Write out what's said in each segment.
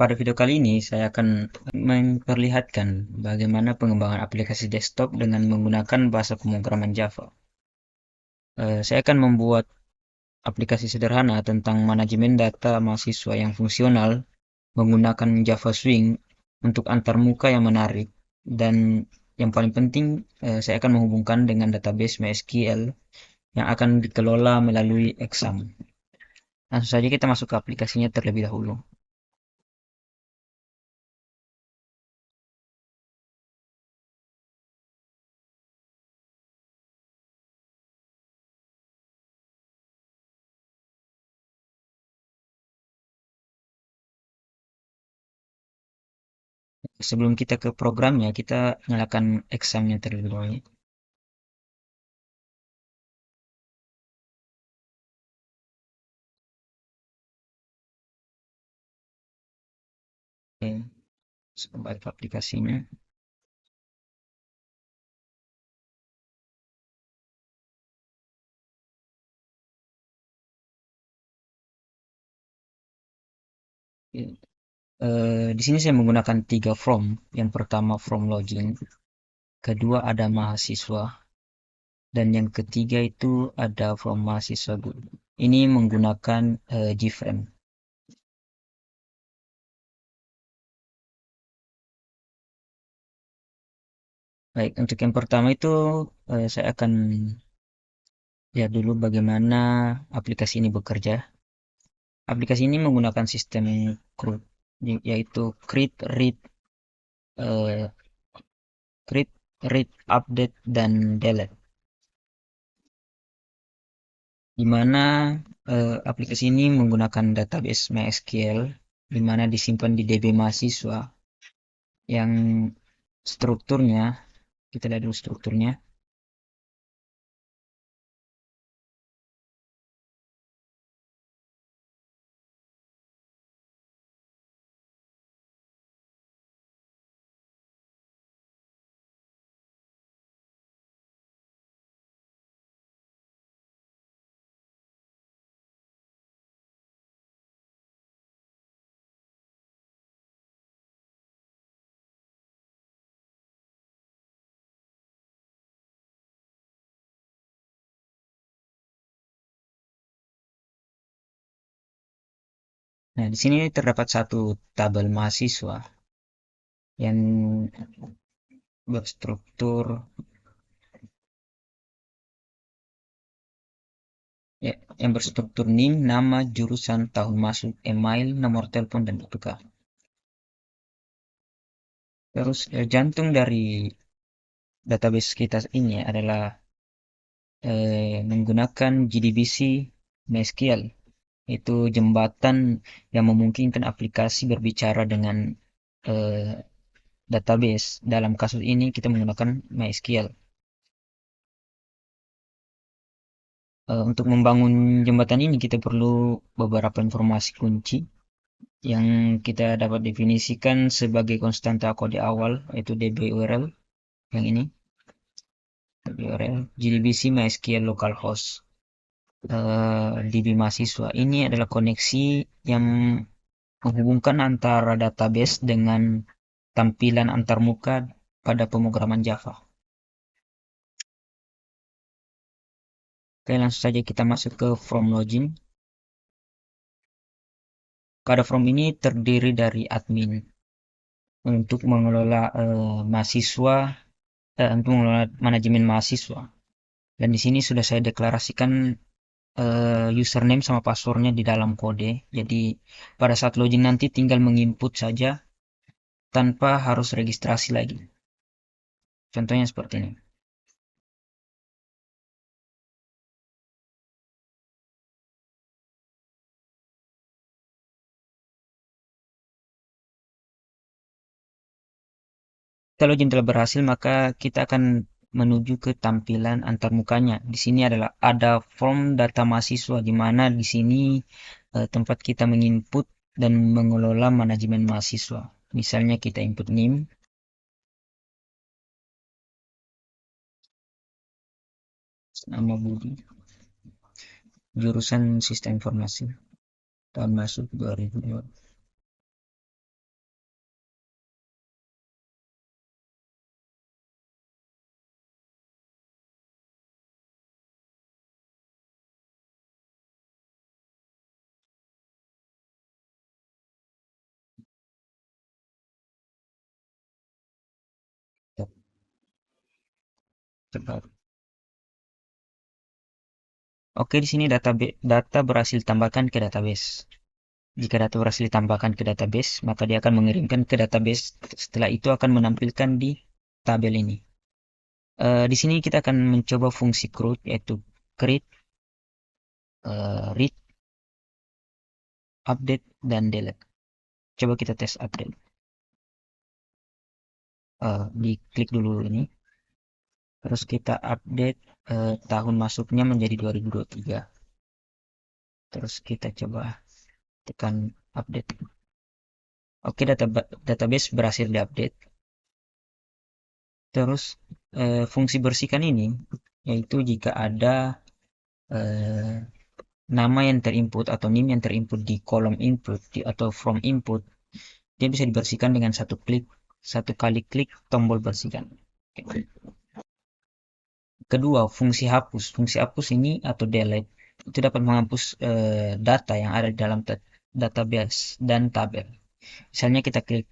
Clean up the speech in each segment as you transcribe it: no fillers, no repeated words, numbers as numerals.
Pada video kali ini, saya akan memperlihatkan bagaimana pengembangan aplikasi desktop dengan menggunakan bahasa pemrograman Java. Saya akan membuat aplikasi sederhana tentang manajemen data mahasiswa yang fungsional menggunakan Java Swing untuk antarmuka yang menarik. Dan yang paling penting, saya akan menghubungkan dengan database MySQL yang akan dikelola melalui exam. Langsung saja kita masuk ke aplikasinya terlebih dahulu. Sebelum kita ke programnya, kita nyalakan examnya terlebih dahulu. Oke, kembali ke aplikasinya. Oke. Di sini saya menggunakan 3 from. Yang pertama from login, kedua ada mahasiswa, dan yang ketiga itu ada from mahasiswa guru. Ini menggunakan gframe. Baik, untuk yang pertama itu saya akan lihat dulu bagaimana aplikasi ini bekerja. Aplikasi ini menggunakan sistem CRUD, yaitu eh, create, read, update, dan delete. Di mana aplikasi ini menggunakan database MySQL, di mana disimpan di DB mahasiswa yang strukturnya, kita lihat dulu strukturnya. Nah, di sini terdapat satu tabel mahasiswa yang berstruktur yang berstruktur NIM, nama, jurusan, tahun masuk, email, nomor telepon, dan IPK. Terus jantung dari database kita ini adalah menggunakan JDBC MySQL. Itu jembatan yang memungkinkan aplikasi berbicara dengan eh, database. Dalam kasus ini kita menggunakan MySQL. Untuk membangun jembatan ini kita perlu beberapa informasi kunci yang kita dapat definisikan sebagai konstanta kode awal, yaitu DB URL yang ini. DB URL JDBC MySQL localhost. DB mahasiswa ini adalah koneksi yang menghubungkan antara database dengan tampilan antarmuka pada pemrograman Java. Oke, langsung saja kita masuk ke from login. Pada from ini terdiri dari admin untuk mengelola mahasiswa, untuk mengelola manajemen mahasiswa. Dan di sini sudah saya deklarasikan username sama passwordnya di dalam kode. Jadi pada saat login nanti tinggal menginput saja tanpa harus registrasi lagi. Contohnya seperti ini. Kalau login telah berhasil, maka kita akan menuju ke tampilan antarmukanya. Di sini adalah ada form data mahasiswa, di mana di sini tempat kita menginput dan mengelola manajemen mahasiswa. Misalnya kita input NIM, nama Budi, jurusan sistem informasi, tahun masuk 2002. Cepat. Oke, di sini data berhasil tambahkan ke database. Jika data berhasil ditambahkan ke database, maka dia akan mengirimkan ke database. Setelah itu akan menampilkan di tabel ini. Di sini kita akan mencoba fungsi create, yaitu create, read, update, dan delete. Coba kita tes update. Diklik dulu ini. Terus kita update tahun masuknya menjadi 2023. Terus kita coba tekan update. Oke, database berhasil diupdate. Terus fungsi bersihkan ini, yaitu jika ada eh, nama yang terinput atau NIM yang terinput di kolom input atau from input, dia bisa dibersihkan dengan satu kali klik tombol bersihkan. Kedua, fungsi hapus. Fungsi hapus ini atau delete itu dapat menghapus data yang ada di dalam database dan tabel. Misalnya kita klik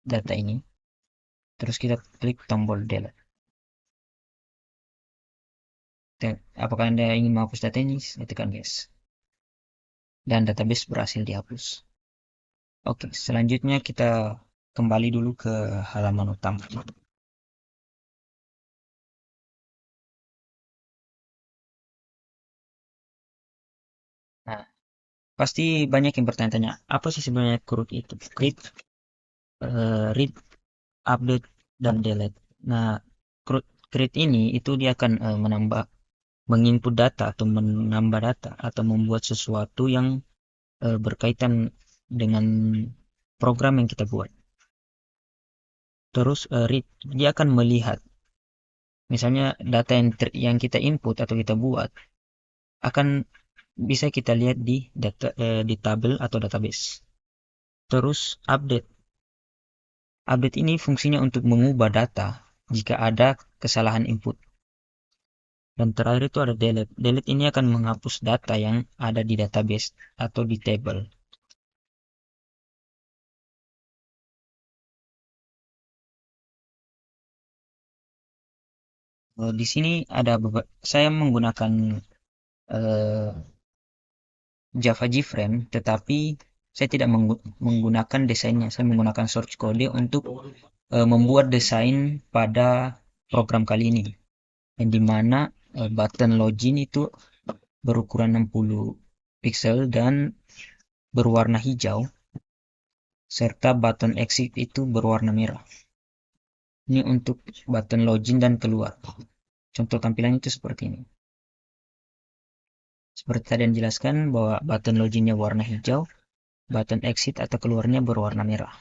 data ini, terus kita klik tombol delete. Apakah Anda ingin menghapus data ini? Saya tekan yes. Dan database berhasil dihapus. Oke, selanjutnya kita kembali dulu ke halaman utama. Nah, pasti banyak yang bertanya-tanya, apa sih sebenarnya create itu? Create, read, update, dan delete. Nah, create ini itu dia akan menginput data atau menambah data atau membuat sesuatu yang berkaitan dengan program yang kita buat. Terus read, dia akan melihat, misalnya data yang kita input atau kita buat akan bisa kita lihat di tabel atau database. Terus update. Update ini fungsinya untuk mengubah data jika ada kesalahan input. Dan terakhir itu ada delete. Delete ini akan menghapus data yang ada di database atau di table. Di sini ada saya menggunakan uh, Java JFrame, tetapi saya tidak menggunakan desainnya. Saya menggunakan source code untuk membuat desain pada program kali ini, yang dimana button login itu berukuran 60 pixel dan berwarna hijau, serta button exit itu berwarna merah. Ini untuk button login dan keluar. Contoh tampilannya itu seperti ini. Seperti tadi yang dijelaskan bahwa button loginnya warna hijau, button exit atau keluarnya berwarna merah.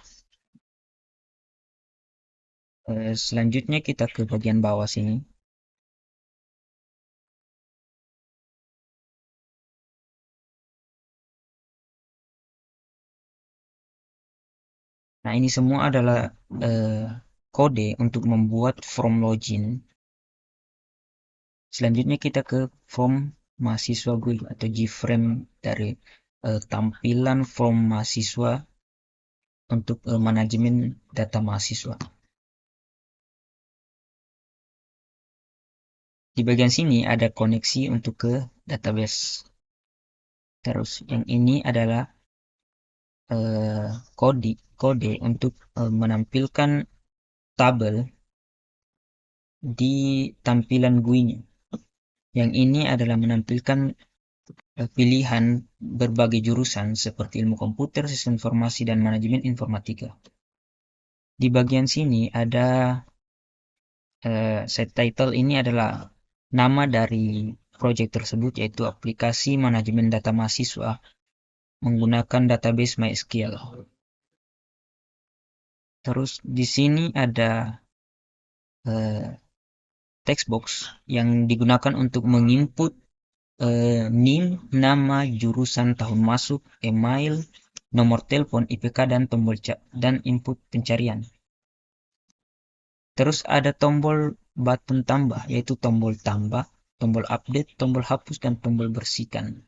Selanjutnya kita ke bagian bawah sini. Nah, ini semua adalah kode untuk membuat form login. Selanjutnya kita ke form mahasiswa GUI atau JFrame dari tampilan form mahasiswa untuk manajemen data mahasiswa. Di bagian sini ada koneksi untuk ke database. Terus yang ini adalah kode untuk menampilkan tabel di tampilan GUI-nya. Yang ini adalah menampilkan pilihan berbagai jurusan seperti ilmu komputer, sistem informasi, dan manajemen informatika. Di bagian sini ada set title, ini adalah nama dari proyek tersebut, yaitu aplikasi manajemen data mahasiswa menggunakan database MySQL. Terus di sini ada text box yang digunakan untuk menginput NIM, nama, jurusan, tahun masuk, email, nomor telepon, IPK, dan tombol dan input pencarian. Terus ada tombol button tambah, yaitu tombol tambah, tombol update, tombol hapus, dan tombol bersihkan.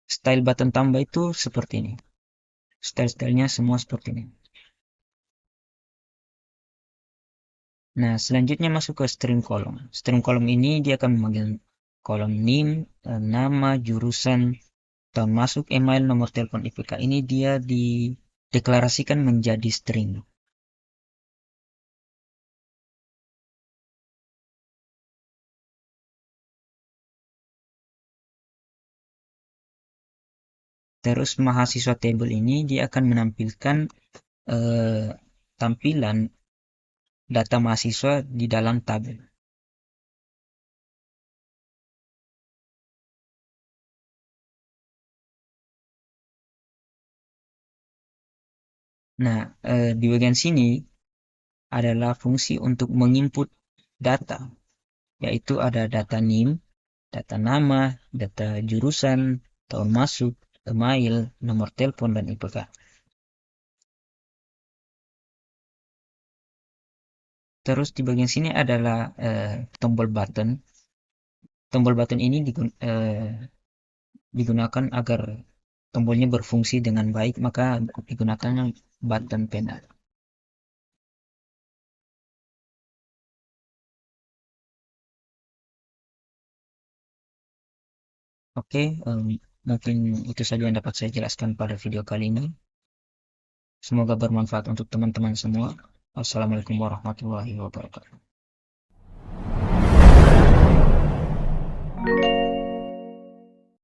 Style button tambah itu seperti ini. Style-stylenya semua seperti ini. Nah, selanjutnya masuk ke stream column. Stream column ini dia akan memanggil kolom NIM, nama, jurusan, tahun masuk, email, nomor telepon, IPK. Ini dia dideklarasikan menjadi string. Terus mahasiswa table ini dia akan menampilkan eh, tampilan data mahasiswa di dalam tabel. Nah, di bagian sini adalah fungsi untuk menginput data, yaitu ada data NIM, data nama, data jurusan, tahun masuk, email, nomor telepon, dan IPK. Terus di bagian sini adalah tombol button. Tombol button ini digunakan agar tombolnya berfungsi dengan baik, maka digunakan button panel. Oke, mungkin itu saja yang dapat saya jelaskan pada video kali ini. Semoga bermanfaat untuk teman-teman semua. Wassalamualaikum warahmatullahi wabarakatuh.